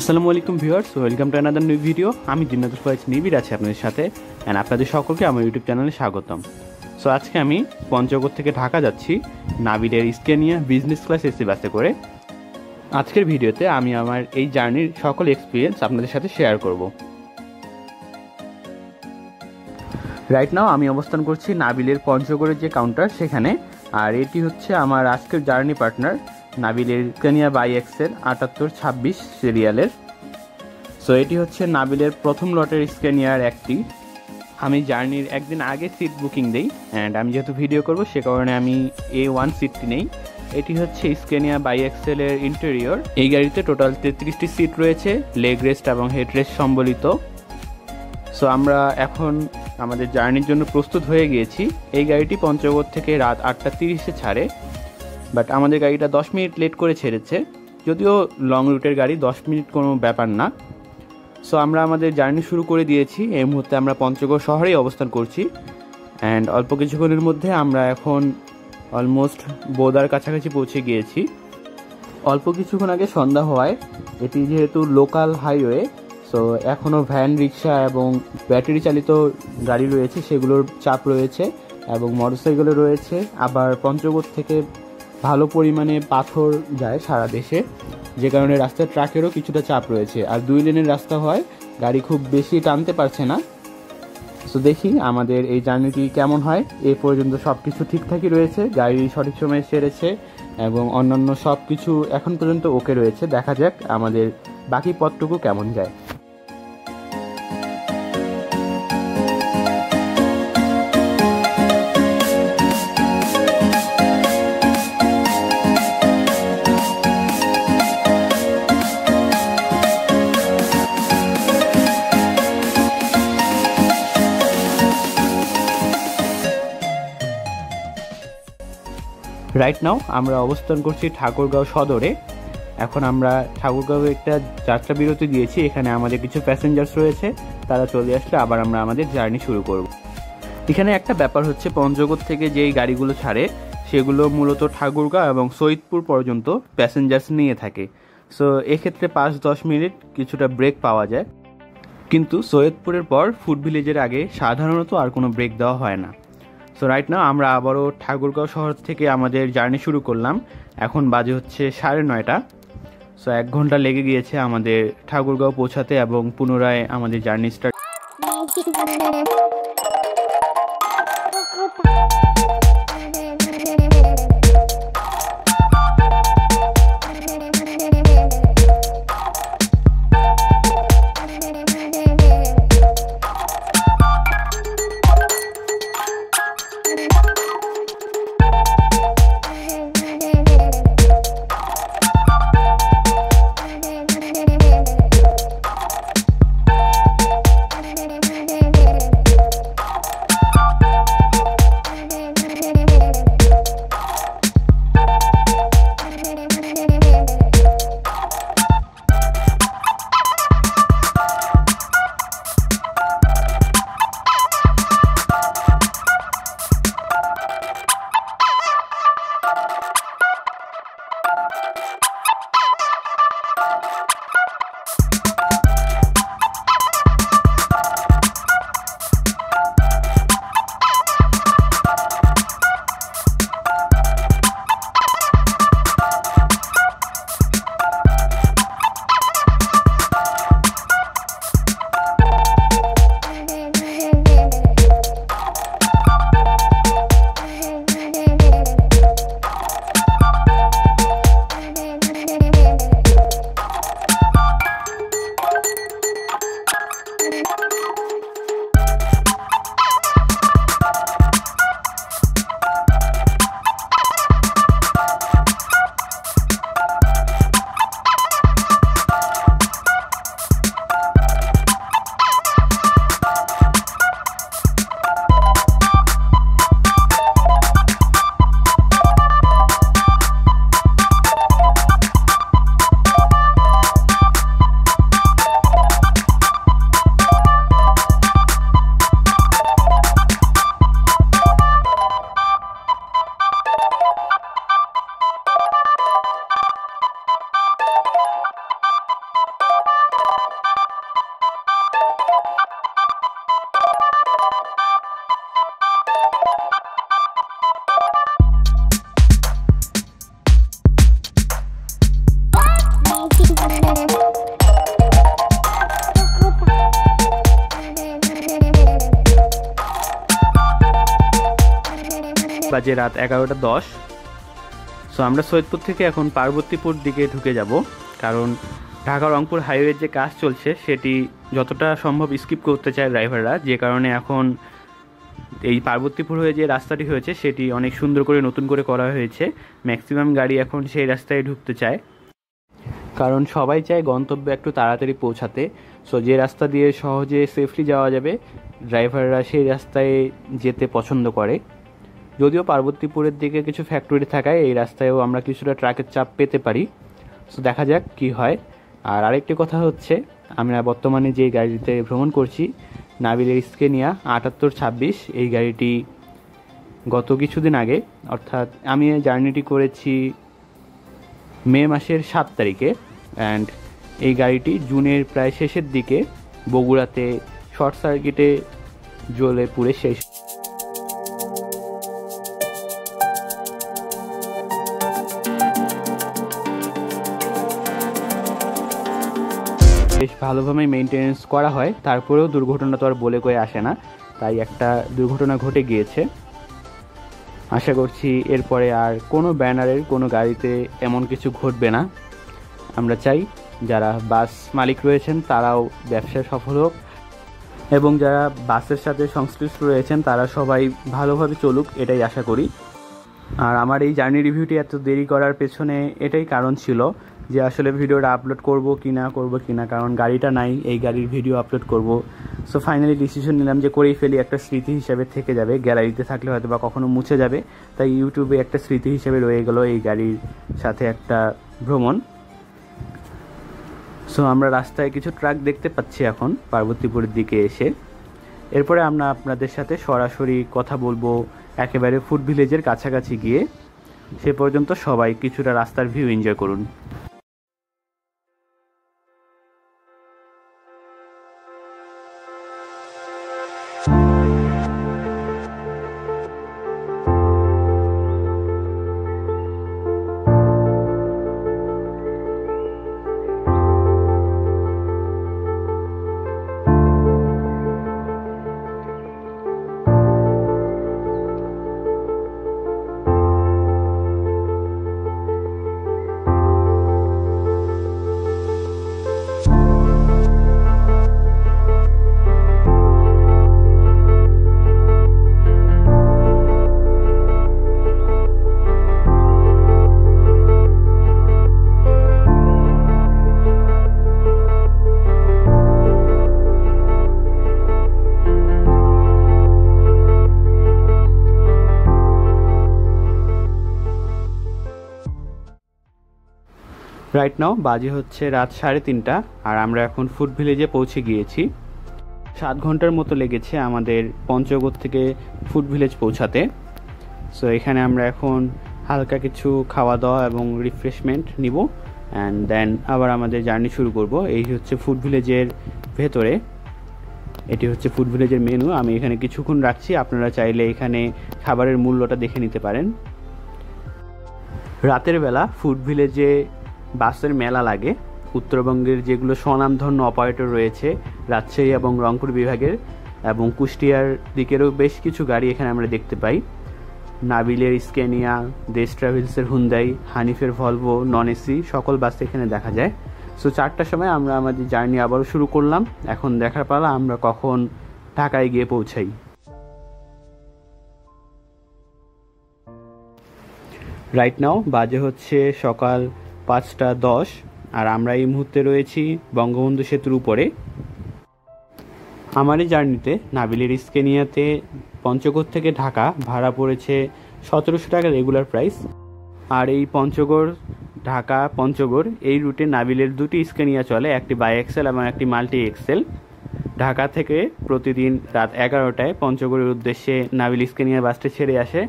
আসসালামু আলাইকুম viewers, welcome to another new video. আমি জিন্নাতুল ফাইজ নিবিড় আছি আপনাদের সাথে, অ্যান্ড আপনাদের সকলকে আমার ইউটিউব চ্যানেলে স্বাগতম। সো আজকে আমি পঞ্চগড় থেকে ঢাকা যাচ্ছি নাবিলের স্কেনিয়া বিজনেস ক্লাস এসি বাসে করে। আজকের ভিডিওতে আমি আমার এই জার্নির সকল এক্সপিরিয়েন্স আপনাদের সাথে শেয়ার করব। রাইট নাও আমি অবস্থান করছি নাবিলের পঞ্চগড়ের যে কাউন্টার সেখানে, আর এটি হচ্ছে আমার আজকের journey partner নাবিলের Scania by Excel 7826 সিরিয়ালের। সো এটি হচ্ছে নাবিলের প্রথম লটের স্কেনিয়ার একটি। আমি জার্নির একদিন আগে সিট বুকিং দিই, অ্যান্ড আমি যেহেতু ভিডিও করব সে কারণে আমি A1 সিটটি নেই। এটি হচ্ছে স্কেনিয়া বাই এক্সেলের ইন্টেরিয়র। এই গাড়িতে টোটাল 33টি সিট রয়েছে, লেগ রেস্ট এবং হেড রেস্ট সম্বলিত। সো আমরা এখন আমাদের জার্নির জন্য প্রস্তুত হয়ে গিয়েছি। এই গাড়িটি পঞ্চগড় থেকে রাত 8:30-এ ছাড়ে, বাট আমাদের গাড়িটা 10 মিনিট লেট করে ছেড়েছে। যদিও লং রুটের গাড়ি 10 মিনিট কোনো ব্যাপার না। সো আমরা আমাদের জার্নি শুরু করে দিয়েছি। এই মুহূর্তে আমরা পঞ্চগড় শহরেই অবস্থান করছি, অ্যান্ড অল্প কিছুক্ষণের মধ্যে আমরা এখন অলমোস্ট বোদার কাছাকাছি পৌঁছে গিয়েছি। অল্প কিছুক্ষণ আগে সন্ধ্যা হওয়ায় এটি যেহেতু লোকাল হাইওয়ে, সো এখনও ভ্যান, রিক্সা এবং ব্যাটারি চালিত গাড়ি রয়েছে, সেগুলোর চাপ রয়েছে, এবং মোটরসাইকেলও রয়েছে। আবার পঞ্চগড় থেকে ভালো পরিমাণে পাথর যায় সারা দেশে, যে কারণে রাস্তায় ট্রাকেরও কিছুটা চাপ রয়েছে। আর 2 লেনের রাস্তা হয়, গাড়ি খুব বেশি টানতে পারছে না। সো দেখি আমাদের এই জার্নিটি কেমন হয়। এ পর্যন্ত সব কিছু ঠিকঠাকই রয়েছে, গাড়ি সঠিক সময়ে সেরেছে এবং অন্যান্য সব কিছু এখন পর্যন্ত ওকে রয়েছে। দেখা যাক আমাদের বাকি পথটুকু কেমন যায়। রাইট নাও আমরা অবস্থান করছি ঠাকুরগাঁও সদরে। এখন আমরা ঠাকুরগাঁও একটা যাত্রা বিরতি দিয়েছি, এখানে আমাদের কিছু প্যাসেঞ্জার্স রয়েছে, তারা চলে আসলে আবার আমরা আমাদের জার্নি শুরু করব। এখানে একটা ব্যাপার হচ্ছে, পঞ্চগড় থেকে যেই গাড়িগুলো ছাড়ে সেগুলো মূলত ঠাকুরগাঁও এবং সৈয়দপুর পর্যন্ত প্যাসেঞ্জার্স নিয়ে থাকে। সো এক্ষেত্রে 5-10 মিনিট কিছুটা ব্রেক পাওয়া যায়, কিন্তু সৈয়দপুরের পর ফুড ভিলেজের আগে সাধারণত আর কোনো ব্রেক দেওয়া হয় না। সো রাইট নাও আমরা আবারও ঠাকুরগাঁও শহর থেকে আমাদের জার্নি শুরু করলাম। এখন বাজে হচ্ছে 9:30। সো 1 ঘন্টা লেগে গিয়েছে আমাদের ঠাকুরগাঁও পৌঁছাতে এবং পুনরায় আমাদের জার্নি স্টার্ট। বাজে রাত 11:10। সো আমরা সৈয়দপুর থেকে এখন পার্বতীপুর দিকে ঢুকে যাব, কারণ ঢাকা রংপুর হাইওয়ের যে কাজ চলছে সেটি যতটা সম্ভব স্কিপ করতে চায় ড্রাইভাররা, যে কারণে এখন এই পার্বতীপুর হয়ে যে রাস্তাটি হয়েছে সেটি অনেক সুন্দর করে নতুন করে করা হয়েছে। ম্যাক্সিমাম গাড়ি এখন সেই রাস্তায় ঢুকতে চায়, কারণ সবাই চায় গন্তব্যে একটু তাড়াতাড়ি পৌঁছাতে। সো যে রাস্তা দিয়ে সহজে সেফলি যাওয়া যাবে ড্রাইভাররা সেই রাস্তায় যেতে পছন্দ করে। যদিও পার্বতীপুরের দিকে কিছু ফ্যাক্টরি থাকায় এই রাস্তায়ও আমরা কিছুটা ট্রাকের চাপ পেতে পারি। সো দেখা যাক কি হয়। আর আরেকটি কথা হচ্ছে, আমরা বর্তমানে যে গাড়িতে ভ্রমণ করছি নাবিলের স্কেনিয়া 7826, এই গাড়িটি গত কিছুদিন আগে, অর্থাৎ আমি জার্নিটি করেছি মে মাসের 7 তারিখে, অ্যান্ড এই গাড়িটি জুনের প্রায় শেষের দিকে বগুড়াতে শর্ট সার্কিটে জ্বলে পুড়ে শেষ। বেশ ভালোভাবে মেনটেনেন্স করা হয়, তারপরেও দুর্ঘটনা তো আর বলে কয়ে আসে না, তাই একটা দুর্ঘটনা ঘটে গিয়েছে। আশা করছি এরপরে আর কোনো ব্যানারের কোনো গাড়িতে এমন কিছু ঘটবে না। আমরা চাই যারা বাস মালিক রয়েছেন তারাও ব্যবসায় সফল হোক, এবং যারা বাসের সাথে সংশ্লিষ্ট রয়েছেন তারা সবাই ভালোভাবে চলুক, এটাই আশা করি। আর আমার এই জার্নি রিভিউটি এত দেরি করার পেছনে এটাই কারণ ছিল যে আসলে ভিডিওটা আপলোড করব কি না, কারণ গাড়িটা নাই, এই গাড়ির ভিডিও আপলোড করব। সো ফাইনালি ডিসিশন নিলাম যে করেই ফেলি, একটা স্মৃতি হিসেবে থেকে যাবে। গ্যালারিতে থাকলে হয়তো বা কখনো মুছে যাবে, তাই ইউটিউবে একটা স্মৃতি হিসেবে রয়ে গেল এই গাড়ির সাথে একটা ভ্রমণ। সো আমরা রাস্তায় কিছু ট্রাক দেখতে পাচ্ছি এখন পার্বতীপুরের দিকে এসে। এরপরে আমরা আপনাদের সাথে সরাসরি কথা বলবো একেবারে ফুড ভিলেজের কাছাকাছি গিয়ে। সে পর্যন্ত সবাই কিছুটা রাস্তার ভিউ এনজয় করুন। রাইট নাও বাজে হচ্ছে রাত 3:30, আর আমরা এখন ফুড ভিলেজে পৌঁছে গিয়েছি। 7 ঘন্টার মতো লেগেছে আমাদের পঞ্চগড় থেকে ফুড ভিলেজ পৌঁছাতে। সো এখানে আমরা এখন হালকা কিছু খাওয়া দাওয়া এবং রিফ্রেশমেন্ট নিব, অ্যান্ড দেন আবার আমাদের জার্নি শুরু করব। এই হচ্ছে ফুড ভিলেজের ভেতরে, এটি হচ্ছে ফুড ভিলেজের মেনু। আমি এখানে কিছুক্ষণ রাখছি, আপনারা চাইলে এখানে খাবারের মূল্যটা দেখে নিতে পারেন। রাতের বেলা ফুড ভিলেজে বাসের মেলা লাগে। উত্তরবঙ্গের যেগুলো স্বনামধন্য অপারেটর রয়েছে রাজশাহী এবং রংপুর বিভাগের, এবং কুষ্টিয়ার দিকেরও বেশ কিছু গাড়ি এখানে আমরা দেখতে পাই। নাবিলের স্কেনিয়া, দেশ ট্রাভেলসের হুন্দাই, হানিফের ভলভো, নন এসি সকল বাস এখানে দেখা যায়। সো 4টার সময় আমরা আমাদের জার্নি আবারও শুরু করলাম। এখন দেখার পালা আমরা কখন ঢাকায় গিয়ে পৌঁছাই। রাইট নাও বাজে হচ্ছে সকাল 5:10, আর আমরা এই মুহূর্তে রয়েছি বঙ্গবন্ধু সেতুর উপরে। আমার এই জার্নিতে নাবিলের স্কেনিয়াতে পঞ্চগড় থেকে ঢাকা ভাড়া পড়েছে 1700 টাকা রেগুলার প্রাইস। আর এই ঢাকা পঞ্চগড় এই রুটে নাবিলের 2টি স্কেনিয়া চলে, একটি বাই এক্সেল এবং একটি মাল্টি এক্সেল। ঢাকা থেকে প্রতিদিন রাত 11টায় পঞ্চগড়ের উদ্দেশ্যে নাবিল স্কেনিয়া বাসটি ছেড়ে আসে,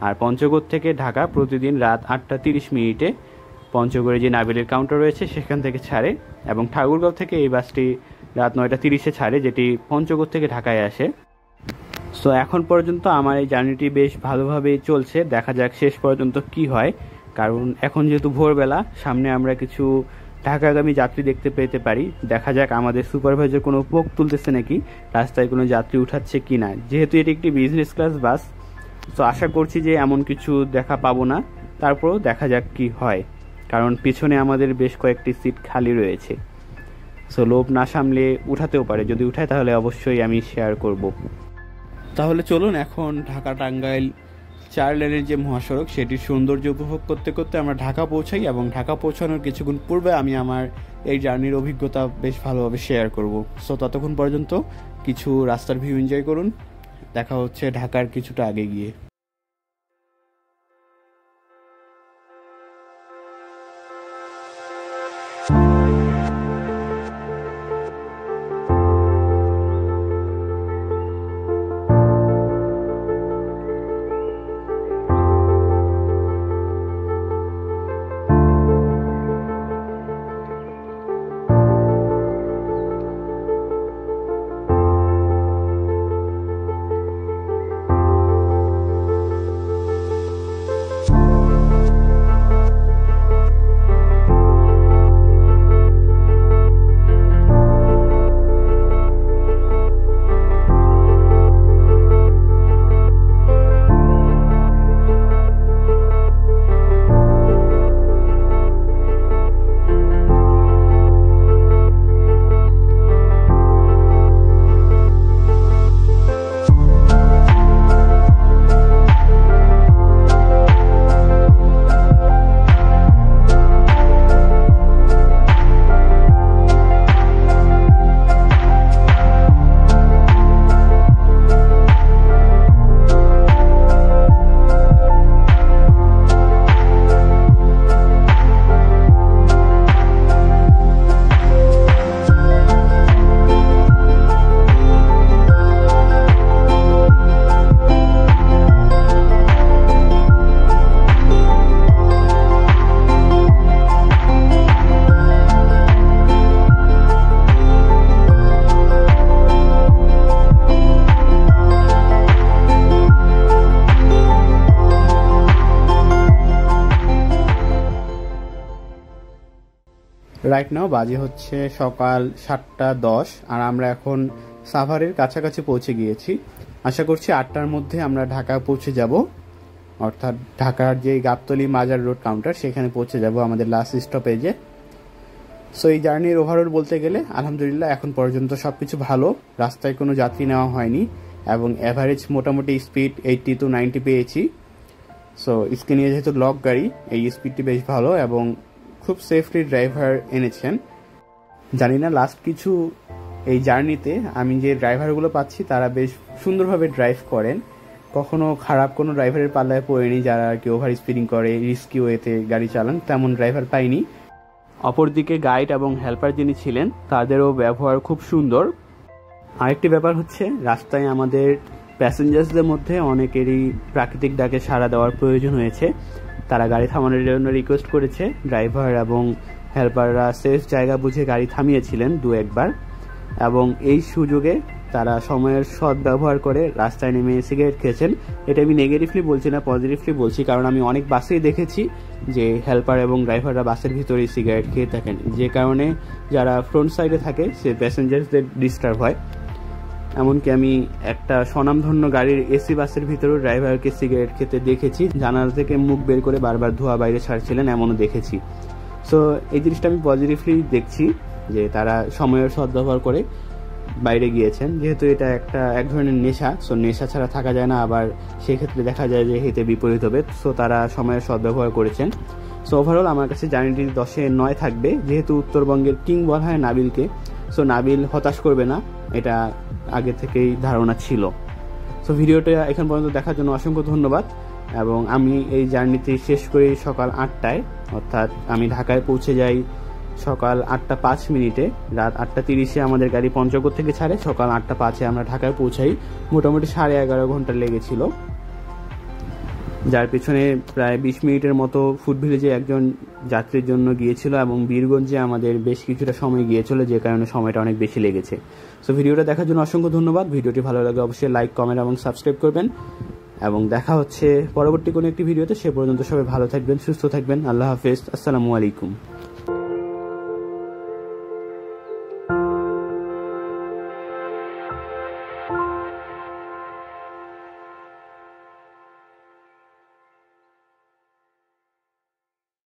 আর পঞ্চগড় থেকে ঢাকা প্রতিদিন রাত 8:30 পঞ্চগড়ে যে নাবিলের কাউন্টার রয়েছে সেখান থেকে ছাড়ে, এবং ঠাকুরগাঁও থেকে এই বাসটি রাত 9:30 ছাড়ে, যেটি পঞ্চগড় থেকে ঢাকায় আসে। সো এখন পর্যন্ত আমার এই জার্নিটি বেশ ভালোভাবেই চলছে, দেখা যাক শেষ পর্যন্ত কি হয়। কারণ এখন যেহেতু ভোরবেলা, সামনে আমরা কিছু ঢাকাগামী যাত্রী দেখতে পেতে পারি। দেখা যাক আমাদের সুপারভাইজার কোনো পোক তুলতেছে নাকি, রাস্তায় কোনো যাত্রী উঠাচ্ছে কি না। যেহেতু এটি একটি বিজনেস ক্লাস বাস, তো আশা করছি যে এমন কিছু দেখা পাবো না, তারপরেও দেখা যাক কি হয়, কারণ পিছনে আমাদের বেশ কয়েকটি সিট খালি রয়েছে। সো লোভ না সামলে উঠাতেও পারে, যদি উঠায় তাহলে অবশ্যই আমি শেয়ার করব। তাহলে চলুন এখন ঢাকা টাঙ্গাইল 4 লেনের যে মহাসড়ক সেটির সৌন্দর্য উপভোগ করতে করতে আমরা ঢাকা পৌঁছাই, এবং ঢাকা পৌঁছানোর কিছুক্ষণ পূর্বে আমি আমার এই জার্নির অভিজ্ঞতা বেশ ভালোভাবে শেয়ার করব। সো ততক্ষণ পর্যন্ত কিছু রাস্তার ভিউ এনজয় করুন। দেখা হচ্ছে ঢাকার কিছুটা আগে গিয়ে। রাইট নাও বাজে হচ্ছে সকাল 7:10, আর আমরা এখন সাভারের কাছাকাছি পৌঁছে গিয়েছি। আশা করছি 8টার মধ্যে আমরা ঢাকা পৌঁছে যাব, অর্থাৎ ঢাকার যে গাবতলী মাজার রোড কাউন্টার সেখানে পৌঁছে যাব আমাদের লাস্ট স্টপেজে। সো এই জার্নির ওভারঅল বলতে গেলে আলহামদুলিল্লাহ এখন পর্যন্ত সব কিছু ভালো, রাস্তায় কোনো যাত্রী নেওয়া হয়নি এবং অ্যাভারেজ মোটামুটি স্পিড 80 to 90 পেয়েছি। সো স্ক্রিনিয়া যেহেতু লক গাড়ি, এই স্পিডটি বেশ ভালো এবং খুব সেফলি ড্রাইভার এনেছেন। জানি না লাস্ট কিছু এই জার্নিতে আমি যে ড্রাইভারগুলো পাচ্ছি তারা বেশ সুন্দরভাবে ড্রাইভ করেন, কখনো খারাপ কোনো ড্রাইভারের পাল্লায় পড়েনি যারা আর কি ওভার স্পিডিং করে রিস্কি ওয়েতে গাড়ি চালান, তেমন ড্রাইভার পাইনি। অপরদিকে গাইড এবং হেল্পার যিনি ছিলেন তাদেরও ব্যবহার খুব সুন্দর। আরেকটি ব্যাপার হচ্ছে রাস্তায় আমাদের প্যাসেঞ্জার্সদের মধ্যে অনেকেরই প্রাকৃতিক ডাকে সাড়া দেওয়ার প্রয়োজন হয়েছে, তারা গাড়ি থামানোর জন্য রিকোয়েস্ট করেছে। ড্রাইভার এবং হেল্পাররা সেফ জায়গা বুঝে গাড়ি থামিয়েছিলেন 2-1 এবং এই সুযোগে তারা সময়ের সৎ ব্যবহার করে রাস্তায় নেমে সিগারেট খেয়েছেন। এটা আমি নেগেটিভলি বলছি না, পজিটিভলি বলছি, কারণ আমি অনেক বাসেই দেখেছি যে হেল্পার এবং ড্রাইভাররা বাসের ভিতরেই সিগারেট খেয়ে থাকেন, যে কারণে যারা ফ্রন্ট সাইডে থাকে সে প্যাসেঞ্জারদের ডিস্টার্ব হয়। এমনকি আমি একটা স্বনামধন্য গাড়ির এসি বাসের ভিতরেও ড্রাইভারকে সিগারেট খেতে দেখেছি, জানালা থেকে মুখ বের করে বারবার ধোঁয়া বাইরে ছাড়ছিলেন, এমনও দেখেছি। সো এই জিনিসটা আমি পজিটিভলি দেখছি যে তারা সময়ের সদ্ব্যবহার করে বাইরে গিয়েছেন, যেহেতু এটা এক ধরনের নেশা। সো নেশা ছাড়া থাকা যায় না, আবার সেই ক্ষেত্রে দেখা যায় যে হিতে বিপরীত হবে। সো তারা সময়ের সদ্ব্যবহার করেছেন। সো ওভারঅল আমার কাছে জার্নিটি 10-এ 9 থাকবে, যেহেতু উত্তরবঙ্গের কিং বলা হয় নাবিলকে। সো নাবিল হতাশ করবে না, এটা আগে থেকেই ধারণা ছিল। সো ভিডিওটা এখন পর্যন্ত দেখার জন্য অসংখ্য ধন্যবাদ, এবং আমি এই জার্নিটি শেষ করি সকাল 8টায়, অর্থাৎ আমি ঢাকায় পৌঁছে যাই সকাল 8:05। রাত 8:30-এ আমাদের গাড়ি পঞ্চগড় থেকে ছাড়ে, সকাল 8:05-এ আমরা ঢাকায় পৌঁছাই। মোটামুটি 11.5 ঘন্টা লেগেছিল, যার পিছনে প্রায় 20 মিনিটের মতো ফুড ভিলেজে একজন যাত্রীর জন্য গিয়েছিল, এবং বীরগঞ্জে আমাদের বেশ কিছুটা সময় গিয়েছিল, যে কারণে সময়টা অনেক বেশি লেগেছে। সো ভিডিওটা দেখার জন্য অসংখ্য ধন্যবাদ। ভিডিওটি ভালো লাগলে অবশ্যই লাইক, কমেন্ট এবং সাবস্ক্রাইব করবেন, এবং দেখা হচ্ছে পরবর্তী কোনো একটি ভিডিওতে। সে পর্যন্ত সবাই ভালো থাকবেন, সুস্থ থাকবেন। আল্লাহ হাফেজ, আসসালামু আলাইকুম।